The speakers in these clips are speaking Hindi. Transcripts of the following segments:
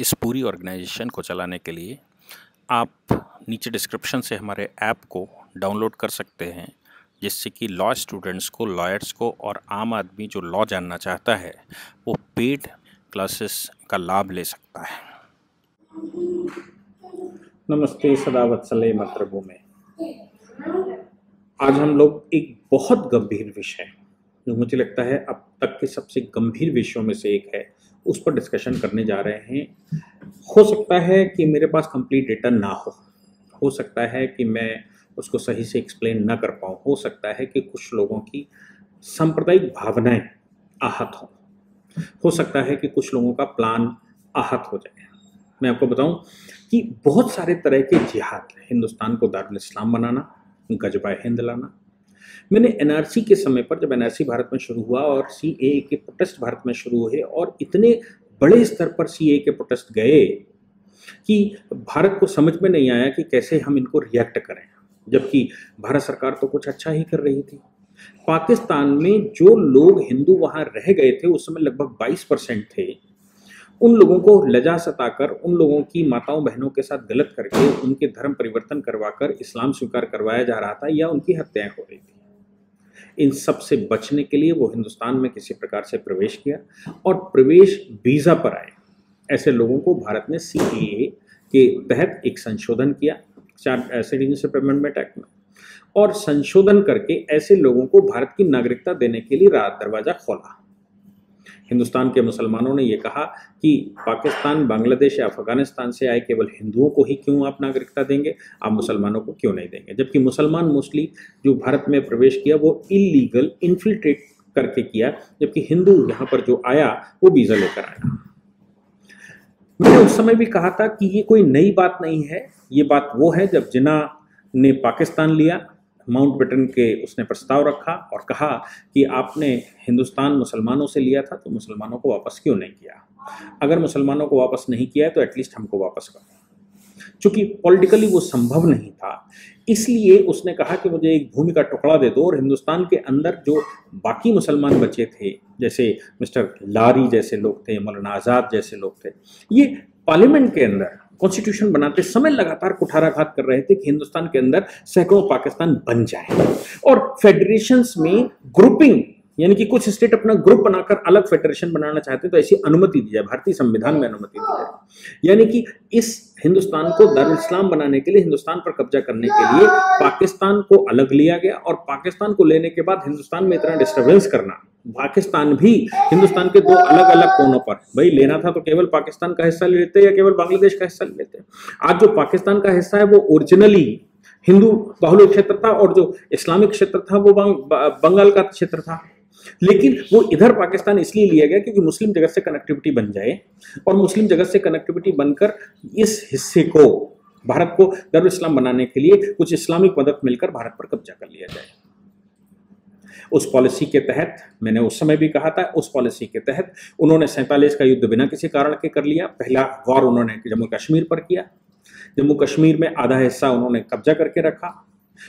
इस पूरी ऑर्गेनाइजेशन को चलाने के लिए आप नीचे डिस्क्रिप्शन से हमारे ऐप को डाउनलोड कर सकते हैं, जिससे कि लॉ स्टूडेंट्स को, लॉयर्स को और आम आदमी जो लॉ जानना चाहता है वो पेड क्लासेस का लाभ ले सकता है। नमस्ते सदा वत्सले मातृभूमि। आज हम लोग एक बहुत गंभीर विषय, जो मुझे लगता है अब तक के सबसे गंभीर विषयों में से एक है, उस पर डिस्कशन करने जा रहे हैं। हो सकता है कि मेरे पास कंप्लीट डेटा ना हो सकता है कि मैं उसको सही से एक्सप्लेन ना कर पाऊँ, हो सकता है कि कुछ लोगों की सांप्रदायिक भावनाएं आहत हो सकता है कि कुछ लोगों का प्लान आहत हो जाए। मैं आपको बताऊं कि बहुत सारे तरह के जिहाद, हिंदुस्तान को दारुल इस्लाम बनाना, गजबा हिंद लाना। मैंने एनआरसी के समय पर, जब एनआरसी भारत में शुरू हुआ और सीएए के प्रोटेस्ट भारत में शुरू हुए और इतने बड़े स्तर पर सीएए के प्रोटेस्ट गए कि भारत को समझ में नहीं आया कि कैसे हम इनको रिएक्ट करें, जबकि भारत सरकार तो कुछ अच्छा ही कर रही थी। पाकिस्तान में जो लोग हिंदू वहां रह गए थे उस समय लगभग 22% थे। उन लोगों को लजा सताकर, उन लोगों की माताओं बहनों के साथ गलत करके उनके धर्म परिवर्तन करवाकर इस्लाम स्वीकार करवाया जा रहा था या उनकी हत्याएं हो रही थी। इन सब से बचने के लिए वो हिंदुस्तान में किसी प्रकार से प्रवेश किया और प्रवेश वीजा पर आए ऐसे लोगों को भारत ने सीएए के तहत एक संशोधन किया, सिटीजनशिप अमेंडमेंट एक्ट में, और संशोधन करके ऐसे लोगों को भारत की नागरिकता देने के लिए दरवाजा खोला। हिंदुस्तान के मुसलमानों ने यह कहा कि पाकिस्तान, बांग्लादेश या अफगानिस्तान से आए केवल हिंदुओं को ही क्यों आप नागरिकता देंगे, आप मुसलमानों को क्यों नहीं देंगे। जबकि मुसलमान मोस्टली जो भारत में प्रवेश किया वो इलीगल इन्फिल्ट्रेट करके किया, जबकि हिंदू यहाँ पर जो आया वो वीजा लेकर आया। मैंने उस समय भी कहा था कि ये कोई नई बात नहीं है। ये बात वो है जब जिन्ना ने पाकिस्तान लिया, माउंटबेटन के उसने प्रस्ताव रखा और कहा कि आपने हिंदुस्तान मुसलमानों से लिया था तो मुसलमानों को वापस क्यों नहीं किया। अगर मुसलमानों को वापस नहीं किया है तो एटलीस्ट हमको वापस करो। चूंकि पॉलिटिकली वो संभव नहीं था, इसलिए उसने कहा कि मुझे एक भूमि का टुकड़ा दे दो और हिंदुस्तान के अंदर जो बाकी मुसलमान बचे थे, जैसे मिस्टर लारी जैसे लोग थे, मौलाना आज़ाद जैसे लोग थे, ये पार्लियामेंट के अंदर कॉन्स्टिट्यूशन बनाते समय लगातार कुठाराघात कर रहे थे कि हिंदुस्तान के अंदर सैकड़ों पाकिस्तान बन जाए और फेडरेशंस में ग्रुपिंग, यानी कि कुछ स्टेट अपना ग्रुप बनाकर अलग फेडरेशन बनाना चाहते हैं तो ऐसी अनुमति दी जाए, भारतीय संविधान में अनुमति दी जाए। यानी कि इस हिंदुस्तान को दारुल इस्लाम बनाने के लिए, हिंदुस्तान पर कब्जा करने के लिए पाकिस्तान को अलग लिया गया और पाकिस्तान को लेने के बाद हिंदुस्तान में इतना डिस्टर्बेंस करना, पाकिस्तान भी हिंदुस्तान के दो अलग अलग कोनों पर, भाई लेना था तो केवल पाकिस्तान का हिस्सा ले लेते या केवल बांग्लादेश का हिस्सा ले लेते। आज जो पाकिस्तान का हिस्सा है वो ओरिजिनली हिंदू बाहुल्य क्षेत्र था और जो इस्लामिक क्षेत्र था वो बंगाल का क्षेत्र था, लेकिन वो इधर पाकिस्तान इसलिए लिया गया क्योंकि मुस्लिम जगत से कनेक्टिविटी बन जाए और मुस्लिम जगत से कनेक्टिविटी बनकर इस हिस्से को, भारत को दारुल इस्लाम बनाने के लिए कुछ इस्लामिक मदद मिलकर भारत पर कब्जा कर लिया जाए। उस पॉलिसी के तहत, मैंने उस समय भी कहा था, उस पॉलिसी के तहत उन्होंने 47 का युद्ध बिना किसी कारण के कर लिया। पहला वॉर उन्होंने जम्मू कश्मीर पर किया, जम्मू कश्मीर में आधा हिस्सा उन्होंने कब्जा करके रखा।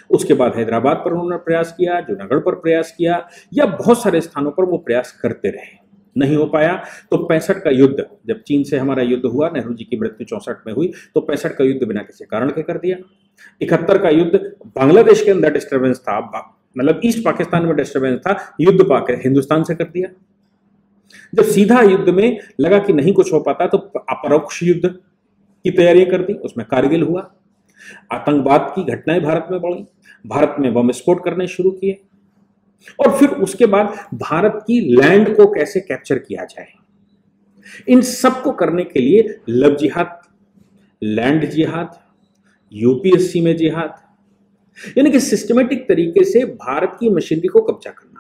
उसके बाद हैदराबाद पर उन्होंने प्रयास किया, जूनागढ़ पर प्रयास किया, या बहुत सारे स्थानों पर वो प्रयास करते रहे, नहीं हो पाया। तो 65 का युद्ध, जब चीन से हमारा युद्ध हुआ, नेहरू जी की मृत्यु 64 में हुई, तो 65 का युद्ध बिना किसी कारण के कर दिया। 71 का युद्ध बांग्लादेश के अंदर डिस्टर्बेंस था, मतलब ईस्ट पाकिस्तान में डिस्टर्बेंस था, युद्ध पाकर हिंदुस्तान से कर दिया। जब सीधा युद्ध में लगा कि नहीं कुछ हो पाता तो अपरोक्ष युद्ध की तैयारी कर दी, उसमें कारगिल हुआ। आतंकवाद की घटनाएं भारत में बढ़ी, भारत में बम विस्फोट करने शुरू किए और फिर उसके बाद भारत की लैंड को कैसे कैप्चर किया जाए, इन सब को करने के लिए लव जिहाद, लैंड जिहाद, यूपीएससी में जिहाद, यानी कि सिस्टमेटिक तरीके से भारत की मशीनरी को कब्जा करना।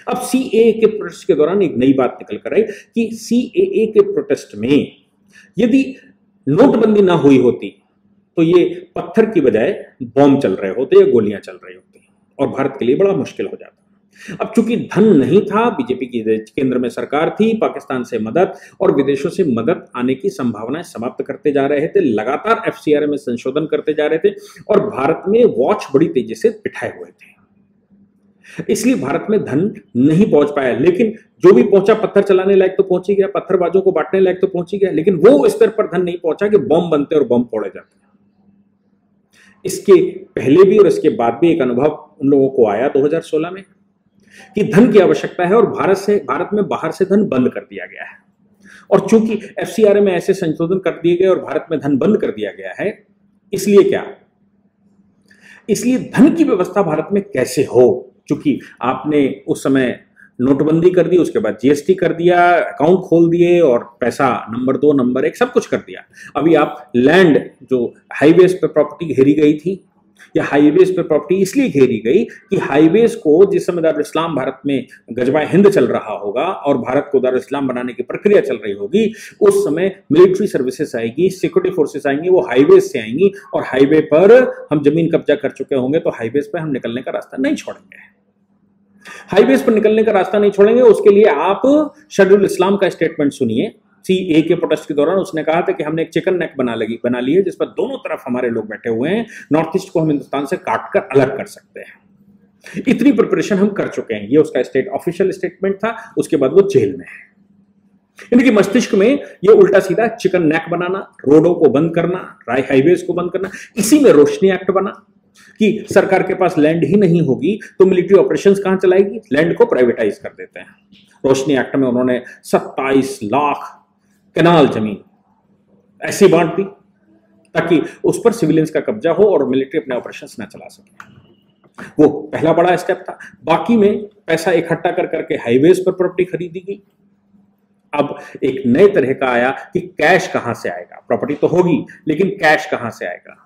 अब सीएए के प्रोटेस्ट के दौरान एक नई बात निकल कर आई कि सीएए के प्रोटेस्ट में यदि नोटबंदी ना हुई होती तो ये पत्थर की बजाय बॉम्ब चल रहे होते या गोलियां चल रही होती और भारत के लिए बड़ा मुश्किल हो जाता। अब चूंकि धन नहीं था, बीजेपी की केंद्र में सरकार थी, पाकिस्तान से मदद और विदेशों से मदद आने की संभावनाएं समाप्त करते जा रहे थे, लगातार एफसीआरए में संशोधन करते जा रहे थे और भारत में वॉच बड़ी तेजी से बिठाए हुए थे। इसलिए भारत में धन नहीं पहुंच पाया, लेकिन जो भी पहुंचा पत्थर चलाने लायक तो पहुंच ही गया, पत्थरबाजों को बांटने लायक तो पहुंच ही गया, लेकिन वो स्तर पर धन नहीं पहुंचा कि बम बनते और बम फोड़े जाते। इसके पहले भी और इसके बाद भी एक अनुभव उन लोगों को आया 2016 में कि धन की आवश्यकता है और भारत में बाहर से धन बंद कर दिया गया है। और चूंकि एफसीआरए में ऐसे संशोधन कर दिए गए और भारत में धन बंद कर दिया गया है, इसलिए क्या, इसलिए धन की व्यवस्था भारत में कैसे हो, चूंकि आपने उस समय नोटबंदी कर दी, उसके बाद जीएसटी कर दिया, अकाउंट खोल दिए और पैसा नंबर 2 नंबर 1 सब कुछ कर दिया। अभी आप लैंड जो हाईवेज पे प्रॉपर्टी घेरी गई थी, या हाईवेज पे प्रॉपर्टी इसलिए घेरी गई कि हाईवेज को जिस समय दारुल इस्लाम भारत में गजवाए हिंद चल रहा होगा और भारत को दारुल इस्लाम बनाने की प्रक्रिया चल रही होगी, उस समय मिलिट्री सर्विसेज आएगी, सिक्योरिटी फोर्सेस आएंगी, वो हाईवेज से आएंगी और हाईवे पर हम जमीन कब्जा कर चुके होंगे, तो हाईवेज पर हम निकलने का रास्ता नहीं छोड़ेंगे। हाईवेज पर निकलने का रास्ता नहीं छोड़ेंगे, उसके लिए आप शेड्यूल इस्लाम का स्टेटमेंट सुनिए। सीए के प्रोटेस्ट के दौरान उसने कहा था कि हमने एक चिकन नेक बना ली है जिस पर दोनों तरफ हमारे लोग बैठे हुए हैं, नॉर्थ ईस्ट को हम हिंदुस्तान से काट कर अलग कर सकते हैं। इतनी प्रिपरेशन हम कर चुके हैं, ये उसका ऑफिशियल स्टेटमेंट था। उसके बाद वो जेल में है। इनके मस्तिष्क में ये उल्टा सीधा चिकन नेक बनाना, रोडों को बंद करना, हाईवेज को बंद करना, इसी में रोशनी एक्ट बना कि सरकार के पास लैंड ही नहीं होगी तो मिलिट्री ऑपरेशंस कहां चलाएगी, लैंड को प्राइवेटाइज कर देते हैं। रोशनी एक्ट में उन्होंने 27 लाख कैनाल जमीन ऐसी बांट दी ताकि उस पर सिविलियंस का कब्जा हो और मिलिट्री अपने ऑपरेशंस ना चला सके। वो पहला बड़ा स्टेप था। बाकी में पैसा इकट्ठा कर करके हाईवेज पर प्रॉपर्टी खरीदी गई। अब एक नए तरह का आया कि कैश कहां से आएगा, प्रॉपर्टी तो होगी लेकिन कैश कहां से आएगा।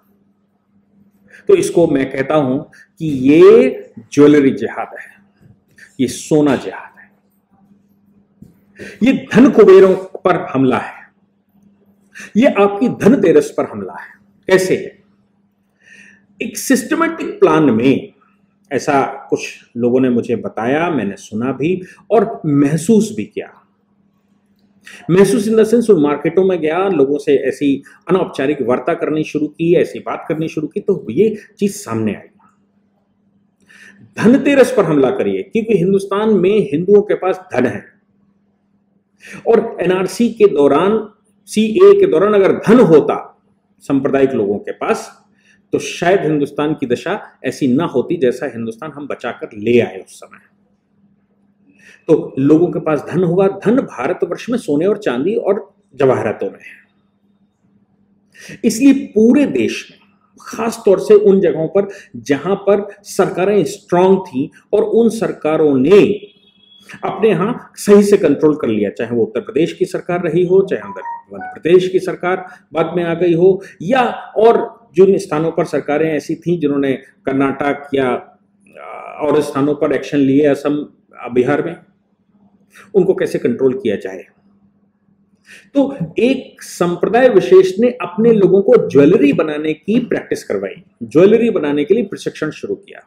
तो इसको मैं कहता हूं कि ये ज्वेलरी जिहाद है, ये सोना जिहाद है, ये धन कुबेरों पर हमला है, ये आपकी धनतेरस पर हमला है। कैसे है? एक सिस्टमेटिक प्लान में ऐसा कुछ लोगों ने मुझे बताया, मैंने सुना भी और महसूस भी किया। महसूस इन द सेंस, उन मार्केटों में गया, लोगों से ऐसी अनौपचारिक वार्ता करनी शुरू की, ऐसी बात करनी शुरू की, तो ये चीज सामने आई। धनतेरस पर हमला करिए क्योंकि हिंदुस्तान में हिंदुओं के पास धन है और एनआरसी के दौरान, सीए के दौरान अगर धन होता सांप्रदायिक लोगों के पास तो शायद हिंदुस्तान की दशा ऐसी ना होती जैसा हिंदुस्तान हम बचाकर ले आए उस समय। तो लोगों के पास धन होगा। धन भारतवर्ष में सोने और चांदी और जवाहरातों में है। इसलिए पूरे देश में, खास तौर से उन जगहों पर जहां पर सरकारें स्ट्रांग थी और उन सरकारों ने अपने यहां सही से कंट्रोल कर लिया, चाहे वो उत्तर प्रदेश की सरकार रही हो, चाहे मध्य प्रदेश की सरकार बाद में आ गई हो, या और जिन स्थानों पर सरकारें ऐसी थी जिन्होंने कर्नाटक या और स्थानों पर एक्शन लिए, असम, बिहार में, उनको कैसे कंट्रोल किया जाए। तो एक संप्रदाय विशेष ने अपने लोगों को ज्वेलरी बनाने की प्रैक्टिस करवाई, ज्वेलरी बनाने के लिए प्रशिक्षण शुरू किया।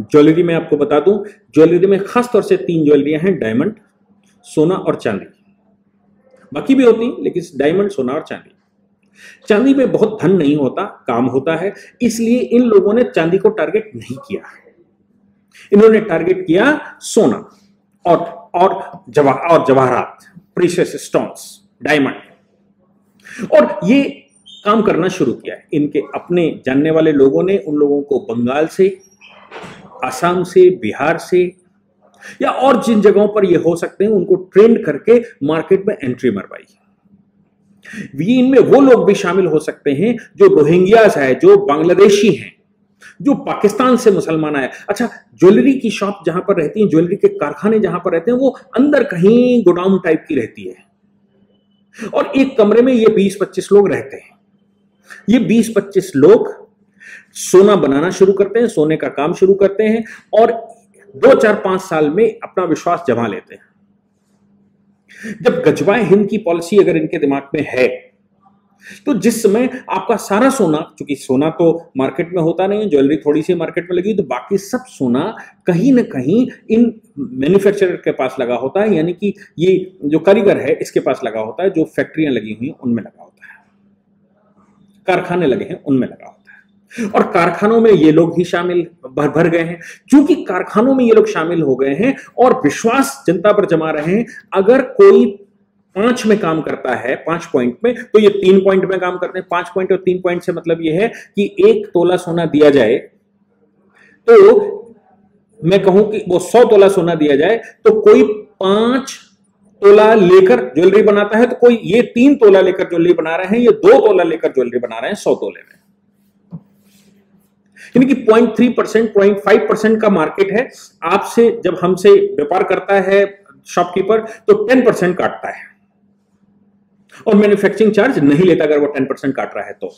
ज्वेलरी में आपको बता दूं, ज्वेलरी में खास तौर से 3 ज्वेलरियां हैं, डायमंड, सोना और चांदी। बाकी भी होती लेकिन डायमंड, सोना और चांदी। चांदी में बहुत धन नहीं होता, काम होता है, इसलिए इन लोगों ने चांदी को टारगेट नहीं किया। इन्होंने टारगेट किया सोना और जवाहरात, प्रीशियस स्टोन्स, डायमंड, और ये काम करना शुरू किया। इनके अपने जानने वाले लोगों ने उन लोगों को बंगाल से, असम से, बिहार से या और जिन जगहों पर ये हो सकते हैं उनको ट्रेंड करके मार्केट में एंट्री मरवाई। इनमें वो लोग भी शामिल हो सकते हैं जो रोहिंग्यास है, जो बांग्लादेशी हैं, जो पाकिस्तान से मुसलमान आए। अच्छा, ज्वेलरी की शॉप जहां पर रहती है, ज्वेलरी के कारखाने जहां पर रहते हैं, वो अंदर कहीं गोडाउन टाइप की रहती है और एक कमरे में ये 20-25 लोग रहते हैं। ये 20-25 लोग सोना बनाना शुरू करते हैं, सोने का काम शुरू करते हैं और 2-4-5 साल में अपना विश्वास जमा लेते हैं। जब गजवाए हिंद की पॉलिसी अगर इनके दिमाग में है तो जिस समय आपका सारा सोना, क्योंकि सोना तो मार्केट में होता नहीं है, ज्वेलरी थोड़ी सी मार्केट में लगी, तो बाकी सब सोना कहीं ना कहीं इन मैन्युफैक्चरर के पास लगा होता है, यानी कि ये जो कारीगर है इसके पास लगा होता है, जो फैक्ट्रियां लगी हुई हैं उनमें लगा होता है, कारखाने लगे हैं उनमें लगा होता है। और कारखानों में ये लोग ही शामिल भर गए हैं। क्योंकि कारखानों में ये लोग शामिल हो गए हैं और विश्वास जनता पर जमा रहे हैं, अगर कोई 5 में काम करता है, 5 पॉइंट में, तो ये 3 पॉइंट में काम करते हैं। 5 पॉइंट और 3 पॉइंट से मतलब ये है कि 1 तोला सोना दिया जाए, तो मैं कहूं कि वो 100 तोला सोना दिया जाए, तो कोई 5 तोला लेकर ज्वेलरी बनाता है, तो कोई ये 3 तोला लेकर ज्वेलरी बना रहे हैं, ये 2 तोला लेकर ज्वेलरी बना रहे हैं 100 तोले में। यानी कि 0.3%, 0.5% का मार्केट है। आपसे जब हमसे व्यापार करता है शॉपकीपर, तो 10% काटता है और मैन्युफैक्चरिंग चार्ज नहीं लेता अगर वो 10% काट रहा है तो,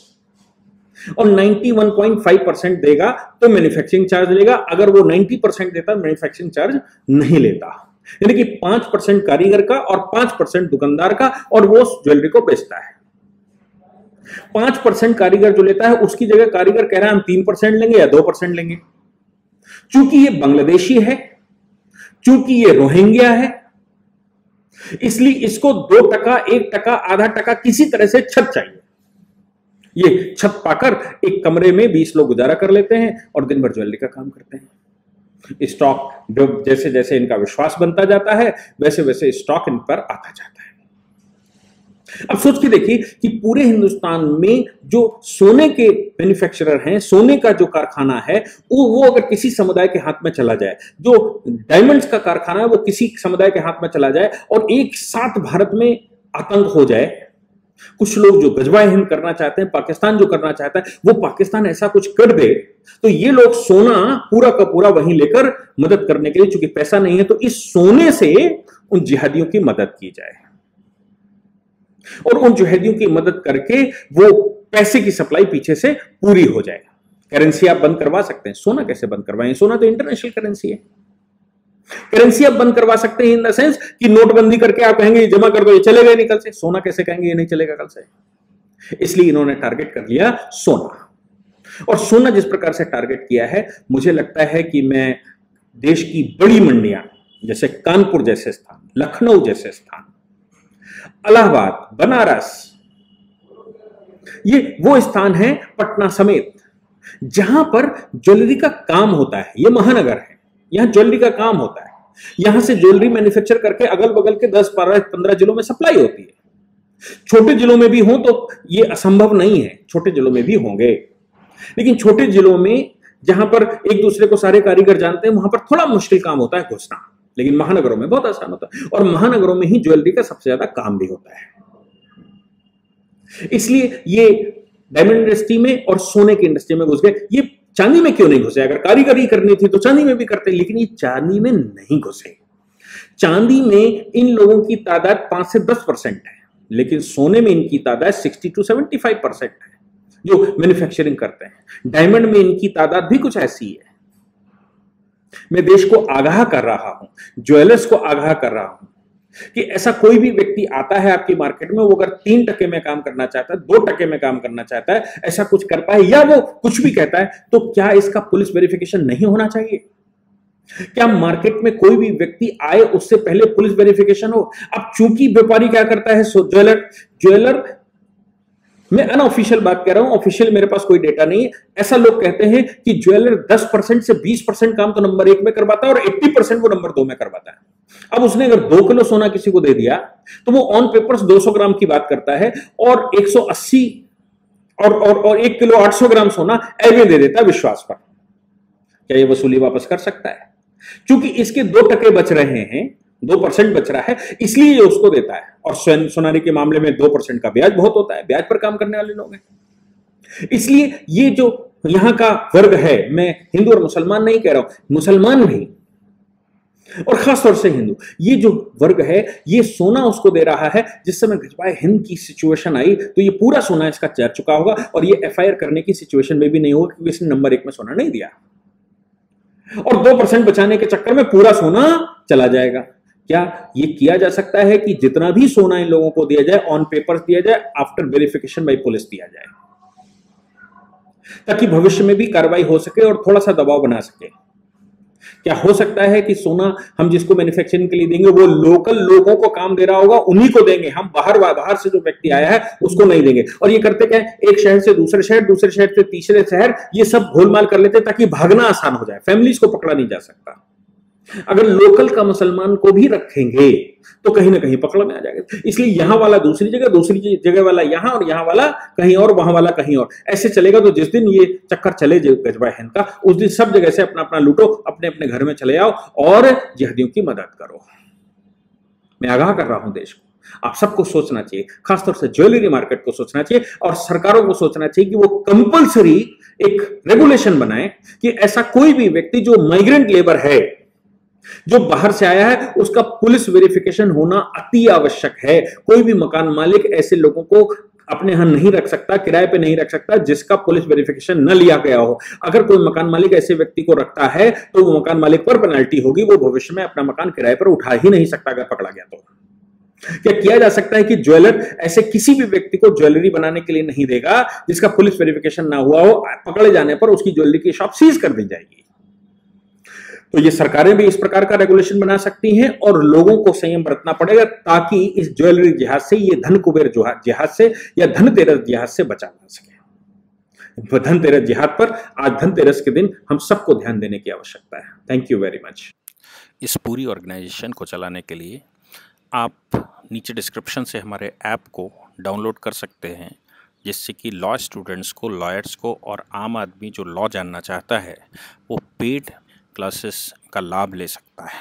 और 91.5% देगा तो मैन्युफैक्चरिंग चार्ज लेगा। अगर वो 90% देता तो मैन्युफैक्चरिंग चार्ज नहीं लेता। यानी कि 5% कारीगर का और 5% दुकानदार का, और वो ज्वेलरी को बेचता है। 5% कारीगर जो लेता है, उसकी जगह कारीगर कह रहा है हम 3% लेंगे या 2% लेंगे। चूंकि ये बांग्लादेशी है, चूंकि ये रोहिंग्या है, इसलिए इसको 2%, 1%, आधा टका किसी तरह से छत चाहिए। ये छत पाकर एक कमरे में 20 लोग गुजारा कर लेते हैं और दिन भर ज्वेलरी का काम करते हैं। स्टॉक जैसे जैसे इनका विश्वास बनता जाता है, वैसे वैसे स्टॉक इन पर आता जाता है। अब सोच के देखिए कि पूरे हिंदुस्तान में जो सोने के मैन्युफैक्चरर हैं, सोने का जो कारखाना है, वो अगर किसी समुदाय के हाथ में चला जाए, जो डायमंड्स का कारखाना है वो किसी समुदाय के हाथ में चला जाए और एक साथ भारत में आतंक हो जाए, कुछ लोग जो गजवा हिंद करना चाहते हैं, पाकिस्तान जो करना चाहता है, वो पाकिस्तान ऐसा कुछ कर दे, तो ये लोग सोना पूरा का पूरा वहीं लेकर मदद करने के लिए, चूंकि पैसा नहीं है तो इस सोने से उन जिहादियों की मदद की जाए और उन जिहादियों की मदद करके वो पैसे की सप्लाई पीछे से पूरी हो जाए। करेंसी आप बंद करवा सकते हैं, सोना कैसे बंद करवाएं? सोना तो इंटरनेशनल करेंसी है। करेंसी आप बंद करवा सकते हैं इन द सेंस कि नोटबंदी करके आप कहेंगे जमा कर दो, ये चलेगा नहीं कल से। सोना कैसे कहेंगे ये नहीं चलेगा कल से? इसलिए इन्होंने टारगेट कर लिया सोना। और सोना जिस प्रकार से टारगेट किया है, मुझे लगता है कि मैं देश की बड़ी मंडियां जैसे कानपुर जैसे स्थान, लखनऊ जैसे स्थान, इलाहाबाद, बनारस, ये वो स्थान है, पटना समेत, जहां पर ज्वेलरी का काम होता है। ये महानगर है, यहां ज्वेलरी का काम होता है। यहां से ज्वेलरी मैन्युफैक्चर करके अगल बगल के 10, 12, 15 जिलों में सप्लाई होती है। छोटे जिलों में भी हो तो ये असंभव नहीं है, छोटे जिलों में भी होंगे, लेकिन छोटे जिलों में जहां पर एक दूसरे को सारे कारीगर जानते हैं, वहां पर थोड़ा मुश्किल काम होता है घुसना, लेकिन महानगरों में बहुत आसान होता है। और महानगरों में ही ज्वेलरी का सबसे ज्यादा काम भी होता है। इसलिए ये डायमंड इंडस्ट्री में और सोने की इंडस्ट्री में घुस गए। ये चांदी में क्यों नहीं घुसे? अगर कारीगरी करनी थी तो चांदी में भी करते, लेकिन ये चांदी में नहीं घुसे। चांदी में इन लोगों की तादाद 5 से 10% है, लेकिन सोने में इनकी तादाद 60 to 75% है जो मैन्युफैक्चरिंग करते हैं। डायमंड में इनकी तादाद भी कुछ ऐसी है। मैं देश को आगाह कर रहा हूं, ज्वेलर्स को आगाह कर रहा हूं कि ऐसा कोई भी व्यक्ति आता है आपकी मार्केट में, वो अगर 3% में काम करना चाहता है, 2% में काम करना चाहता है, ऐसा कुछ करता है या वो कुछ भी कहता है, तो क्या इसका पुलिस वेरिफिकेशन नहीं होना चाहिए? क्या मार्केट में कोई भी व्यक्ति आए उससे पहले पुलिस वेरिफिकेशन हो? अब चूंकि व्यापारी क्या करता है, ज्वेलर मैं अनऑफिशियल बात कह रहा हूं, ऑफिशियल मेरे पास कोई डेटा नहीं है। ऐसा लोग कहते हैं कि ज्वेलर 10% से 20% काम तो नंबर 1 में करवाता है और 80% वो नंबर 2 में करवाता है। अब उसने अगर 2 किलो सोना किसी को दे दिया तो वो ऑन पेपर्स 200 ग्राम की बात करता है और 180 और 1 किलो 800 ग्राम सोना एवे दे देता है विश्वास पर। क्या ये वसूली वापस कर सकता है? क्योंकि इसके 2% बच रहे हैं, 2% बच रहा है, इसलिए ये उसको देता है। और सोनारी के मामले में 2% का ब्याज बहुत होता है, ब्याज पर काम करने वाले लोग हैं। इसलिए ये जो यहां का वर्ग है, मैं हिंदू और मुसलमान नहीं कह रहा हूं, मुसलमान भी और खासतौर से हिंदू, ये जो वर्ग है ये सोना उसको दे रहा है। जिस समय गजवाए हिंद की सिचुएशन आई तो ये पूरा सोना इसका जा चुका होगा और ये एफआईआर करने की सिचुएशन में भी नहीं होगा, क्योंकि इसने नंबर 1 में सोना नहीं दिया और 2% बचाने के चक्कर में पूरा सोना चला जाएगा। क्या ये किया जा सकता है कि जितना भी सोना इन लोगों को दिया जाए, ऑन पेपर दिया जाए, आफ्टर वेरिफिकेशन बाय पुलिस दिया जाए, ताकि भविष्य में भी कार्रवाई हो सके और थोड़ा सा दबाव बना सके? क्या हो सकता है कि सोना हम जिसको मैन्युफैक्चरिंग के लिए देंगे वो लोकल लोगों को काम दे रहा होगा, उन्हीं को देंगे, हम बाहर से जो व्यक्ति आया है उसको नहीं देंगे। और ये करते क्या है, एक शहर से दूसरे शहर, दूसरे शहर से तीसरे शहर, ये सब घोलमाल कर लेते ताकि भागना आसान हो जाए, फैमिलीज को पकड़ा नहीं जा सकता। अगर लोकल का मुसलमान को भी रखेंगे तो कहीं ना कहीं पकड़ में आ जाएगा। इसलिए यहां वाला दूसरी जगह वाला यहां, और यहां वाला कहीं और, वहां वाला कहीं और, ऐसे चलेगा। तो जिस दिन ये चक्कर चले गजबा हिंद का, उस दिन सब जगह से अपना अपना लूटो, अपने अपने घर में चले आओ और जिहादियों की मदद करो। मैं आगाह कर रहा हूं देश को, आप सबको सोचना चाहिए, खासतौर से ज्वेलरी मार्केट को सोचना चाहिए, और सरकारों को सोचना चाहिए कि वो कंपल्सरी एक रेगुलेशन बनाए कि ऐसा कोई भी व्यक्ति जो माइग्रेंट लेबर है, जो बाहर से आया है, उसका पुलिस वेरिफिकेशन होना अति आवश्यक है। कोई भी मकान मालिक ऐसे लोगों को अपने यहां नहीं रख सकता, किराए पे नहीं रख सकता जिसका पुलिस वेरिफिकेशन न लिया गया हो। अगर कोई मकान मालिक ऐसे व्यक्ति को रखता है तो वो मकान मालिक पर पेनल्टी होगी, वो भविष्य में अपना मकान किराए पर उठा ही नहीं सकता अगर पकड़ा गया तो। क्या किया जा सकता है कि ज्वेलर ऐसे किसी भी व्यक्ति को ज्वेलरी बनाने के लिए नहीं देगा जिसका पुलिस वेरिफिकेशन ना हुआ हो, पकड़े जाने पर उसकी ज्वेलरी की शॉप सीज कर दी जाएगी। तो ये सरकारें भी इस प्रकार का रेगुलेशन बना सकती हैं और लोगों को संयम बरतना पड़ेगा ताकि इस ज्वेलरी जिहाद से, ये धन कुबेर जिहाद से या धनतेरस जिहाद से बचा जा सके। धनतेरस जिहाद पर आज धनतेरस के दिन हम सबको ध्यान देने की आवश्यकता है। Thank you very much. इस पूरी ऑर्गेनाइजेशन को चलाने के लिए आप नीचे डिस्क्रिप्शन से हमारे ऐप को डाउनलोड कर सकते हैं, जिससे कि लॉ स्टूडेंट्स को, लॉयर्स को और आम आदमी जो लॉ जानना चाहता है वो पेड क्लासेस का लाभ ले सकता है।